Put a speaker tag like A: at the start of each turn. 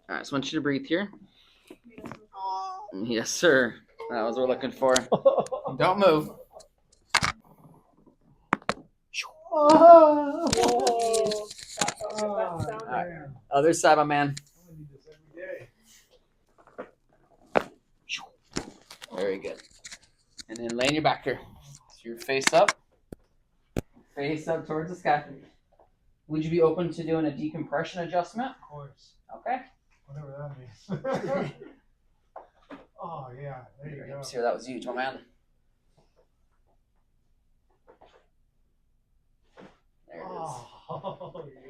A: All right, so I want you to breathe here. Yes, sir. That was what we're looking for. Don't move. All right. Other side, my man. Very good. And then lay on your back here. So you're face up towards the sky. Would you be open to doing a decompression adjustment?
B: Of course.
A: Okay.
B: Whatever that means. Oh, yeah. There you go.
A: See, that was huge, my man. There it is.
B: Oh, yeah.